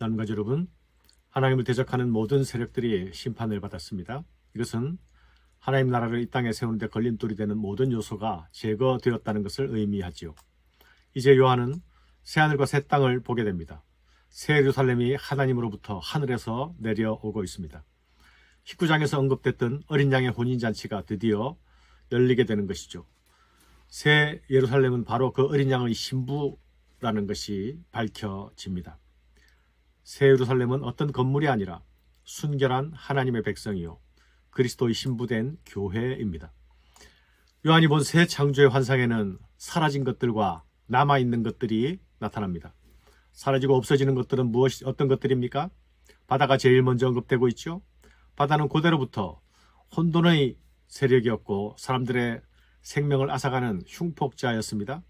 남가족 여러분, 하나님을 대적하는 모든 세력들이 심판을 받았습니다. 이것은 하나님 나라를 이 땅에 세우는 데 걸림돌이 되는 모든 요소가 제거되었다는 것을 의미하지요. 이제 요한은 새하늘과 새 땅을 보게 됩니다. 새 예루살렘이 하나님으로부터 하늘에서 내려오고 있습니다. 19장에서 언급됐던 어린 양의 혼인잔치가 드디어 열리게 되는 것이죠. 새 예루살렘은 바로 그 어린 양의 신부라는 것이 밝혀집니다. 새 예루살렘은 어떤 건물이 아니라 순결한 하나님의 백성이요 그리스도의 신부된 교회입니다. 요한이 본 새 창조의 환상에는 사라진 것들과 남아있는 것들이 나타납니다. 사라지고 없어지는 것들은 어떤 것들입니까? 바다가 제일 먼저 언급되고 있죠. 바다는 고대로부터 혼돈의 세력이었고 사람들의 생명을 앗아가는 흉폭자였습니다.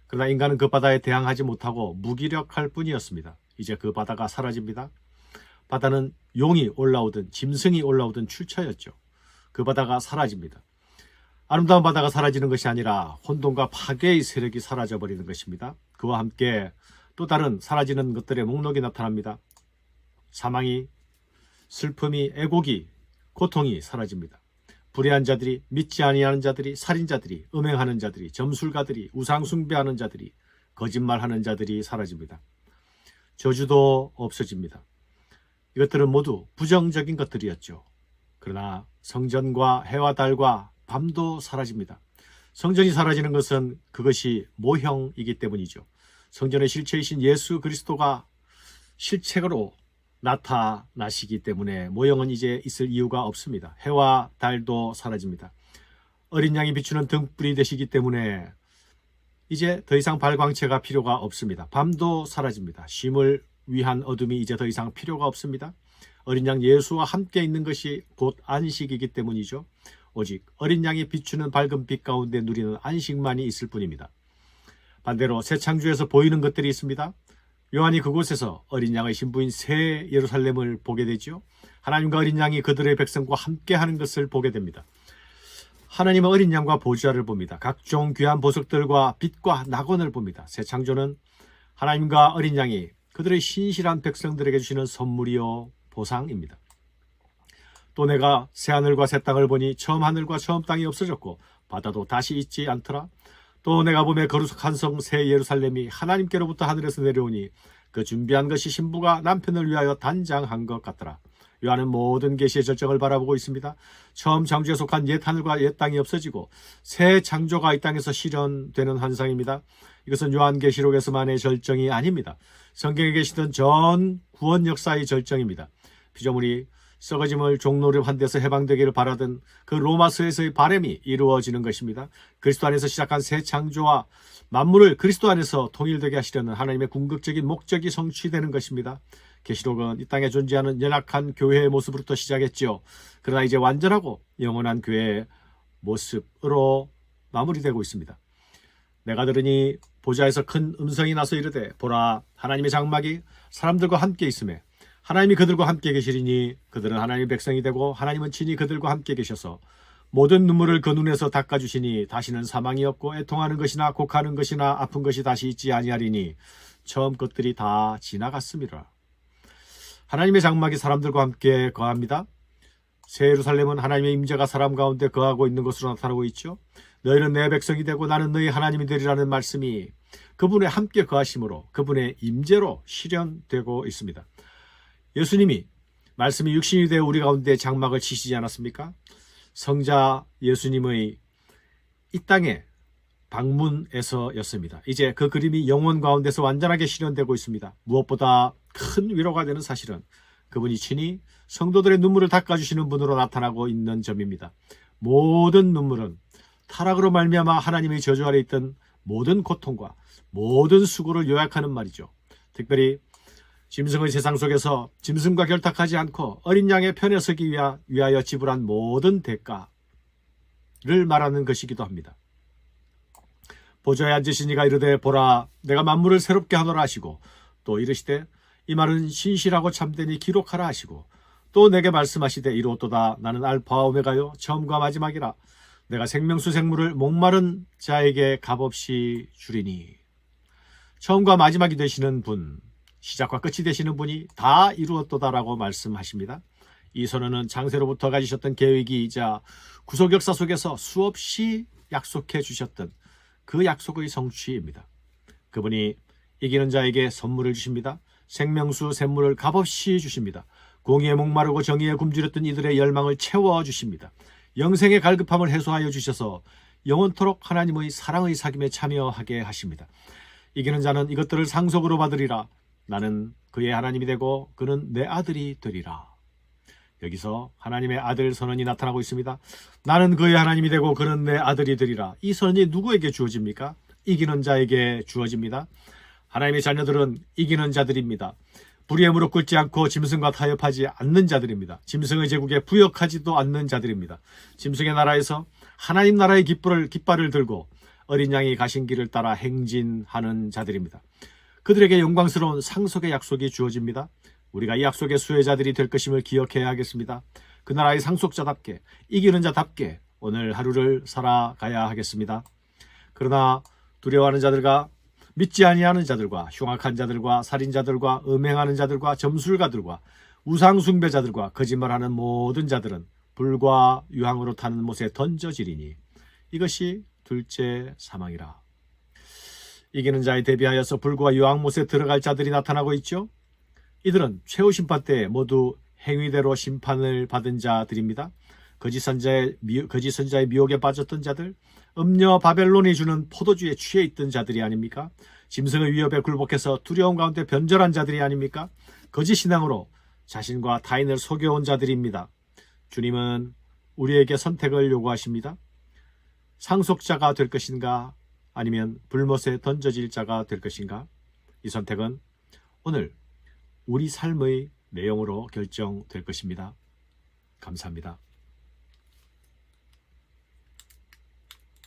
그러나 인간은 그 바다에 대항하지 못하고 무기력할 뿐이었습니다. 이제 그 바다가 사라집니다. 바다는 용이 올라오든 짐승이 올라오든 출처였죠. 그 바다가 사라집니다. 아름다운 바다가 사라지는 것이 아니라 혼돈과 파괴의 세력이 사라져버리는 것입니다. 그와 함께 또 다른 사라지는 것들의 목록이 나타납니다. 사망이, 슬픔이, 애곡이, 고통이 사라집니다. 불의한 자들이, 믿지 아니하는 자들이, 살인자들이, 음행하는 자들이, 점술가들이, 우상 숭배하는 자들이, 거짓말하는 자들이 사라집니다. 저주도 없어집니다. 이것들은 모두 부정적인 것들이었죠. 그러나 성전과 해와 달과 밤도 사라집니다. 성전이 사라지는 것은 그것이 모형이기 때문이죠. 성전의 실체이신 예수 그리스도가 실체로 나타나시기 때문에 모형은 이제 있을 이유가 없습니다. 해와 달도 사라집니다. 어린 양이 비추는 등불이 되시기 때문에 이제 더 이상 발광체가 필요가 없습니다. 밤도 사라집니다. 쉼을 위한 어둠이 이제 더 이상 필요가 없습니다. 어린 양 예수와 함께 있는 것이 곧 안식이기 때문이죠. 오직 어린 양이 비추는 밝은 빛 가운데 누리는 안식만이 있을 뿐입니다. 반대로 새 창조에서 보이는 것들이 있습니다. 요한이 그곳에서 어린 양의 신부인 새 예루살렘을 보게 되죠. 하나님과 어린 양이 그들의 백성과 함께하는 것을 보게 됩니다. 하나님은 어린 양과 보좌를 봅니다. 각종 귀한 보석들과 빛과 낙원을 봅니다. 새 창조는 하나님과 어린 양이 그들의 신실한 백성들에게 주시는 선물이요 보상입니다. 또 내가 새 하늘과 새 땅을 보니 처음 하늘과 처음 땅이 없어졌고 바다도 다시 있지 않더라. 또 내가 보매 거룩한 성 새 예루살렘이 하나님께로부터 하늘에서 내려오니 그 준비한 것이 신부가 남편을 위하여 단장한 것 같더라. 요한은 모든 계시의 절정을 바라보고 있습니다. 처음 창조에 속한 옛 하늘과 옛 땅이 없어지고 새 창조가 이 땅에서 실현되는 환상입니다. 이것은 요한계시록에서만의 절정이 아닙니다. 성경에 계시던 전 구원 역사의 절정입니다. 피조물이 썩어짐을 종로를 데서 해방되기를 바라던 그 로마서에서의 바람이 이루어지는 것입니다. 그리스도 안에서 시작한 새 창조와 만물을 그리스도 안에서 통일되게 하시려는 하나님의 궁극적인 목적이 성취되는 것입니다. 계시록은 이 땅에 존재하는 연약한 교회의 모습으로부터 시작했지요. 그러나 이제 완전하고 영원한 교회의 모습으로 마무리되고 있습니다. 내가 들으니 보좌에서 큰 음성이 나서 이르되 보라 하나님의 장막이 사람들과 함께 있으며 하나님이 그들과 함께 계시리니 그들은 하나님의 백성이 되고 하나님은 친히 그들과 함께 계셔서 모든 눈물을 그 눈에서 닦아주시니 다시는 사망이 없고 애통하는 것이나 곡하는 것이나 아픈 것이 다시 있지 아니하리니 처음 것들이 다 지나갔음이라. 하나님의 장막이 사람들과 함께 거합니다. 새 예루살렘은 하나님의 임재가 사람 가운데 거하고 있는 것으로 나타나고 있죠. 너희는 내 백성이 되고 나는 너희 하나님이 되리라는 말씀이 그분의 함께 거하심으로 그분의 임재로 실현되고 있습니다. 예수님이 말씀이 육신이 되어 우리 가운데 장막을 치시지 않았습니까? 성자 예수님의 이 땅의 방문에서였습니다. 이제 그 그림이 영혼 가운데서 완전하게 실현되고 있습니다. 무엇보다 큰 위로가 되는 사실은 그분이 친히 성도들의 눈물을 닦아주시는 분으로 나타나고 있는 점입니다. 모든 눈물은 타락으로 말미암아 하나님의 저주 아래 있던 모든 고통과 모든 수고를 요약하는 말이죠. 특별히 짐승의 세상 속에서 짐승과 결탁하지 않고 어린 양의 편에 서기 위하여 지불한 모든 대가를 말하는 것이기도 합니다. 보좌에 앉으신 이가 이르되 보라 내가 만물을 새롭게 하노라 하시고 또 이르시되 이 말은 신실하고 참되니 기록하라 하시고 또 내게 말씀하시되 이루었도다 나는 알파와 오메가요 처음과 마지막이라 내가 생명수 생물을 목마른 자에게 값없이 주리니. 처음과 마지막이 되시는 분 시작과 끝이 되시는 분이 다 이루었도다라고 말씀하십니다. 이 선언은 창세로부터 가지셨던 계획이자 구속 역사 속에서 수없이 약속해 주셨던 그 약속의 성취입니다. 그분이 이기는 자에게 선물을 주십니다. 생명수 샘물을 값없이 주십니다. 공의에 목마르고 정의에 굶주렸던 이들의 열망을 채워주십니다. 영생의 갈급함을 해소하여 주셔서 영원토록 하나님의 사랑의 사귐에 참여하게 하십니다. 이기는 자는 이것들을 상속으로 받으리라. 나는 그의 하나님이 되고 그는 내 아들이 되리라. 여기서 하나님의 아들 선언이 나타나고 있습니다. 나는 그의 하나님이 되고 그는 내 아들이 되리라. 이 선언이 누구에게 주어집니까? 이기는 자에게 주어집니다. 하나님의 자녀들은 이기는 자들입니다. 불의에 무릎 꿇지 않고 짐승과 타협하지 않는 자들입니다. 짐승의 제국에 부역하지도 않는 자들입니다. 짐승의 나라에서 하나님 나라의 깃발을 들고 어린 양이 가신 길을 따라 행진하는 자들입니다. 그들에게 영광스러운 상속의 약속이 주어집니다. 우리가 이 약속의 수혜자들이 될 것임을 기억해야 하겠습니다. 그 나라의 상속자답게, 이기는 자답게 오늘 하루를 살아가야 하겠습니다. 그러나 두려워하는 자들과 믿지 아니하는 자들과 흉악한 자들과 살인자들과 음행하는 자들과 점술가들과 우상숭배자들과 거짓말하는 모든 자들은 불과 유황으로 타는 못에 던져지리니 이것이 둘째 사망이라. 이기는 자에 대비하여서 불과 유황못에 들어갈 자들이 나타나고 있죠. 이들은 최후 심판 때 모두 행위대로 심판을 받은 자들입니다. 거짓 선자의 미혹에 빠졌던 자들, 음녀 바벨론이 주는 포도주에 취해 있던 자들이 아닙니까? 짐승의 위협에 굴복해서 두려움 가운데 변절한 자들이 아닙니까? 거짓 신앙으로 자신과 타인을 속여온 자들입니다. 주님은 우리에게 선택을 요구하십니다. 상속자가 될 것인가 아니면 불못에 던져질 자가 될 것인가? 이 선택은 오늘 우리 삶의 내용으로 결정될 것입니다. 감사합니다.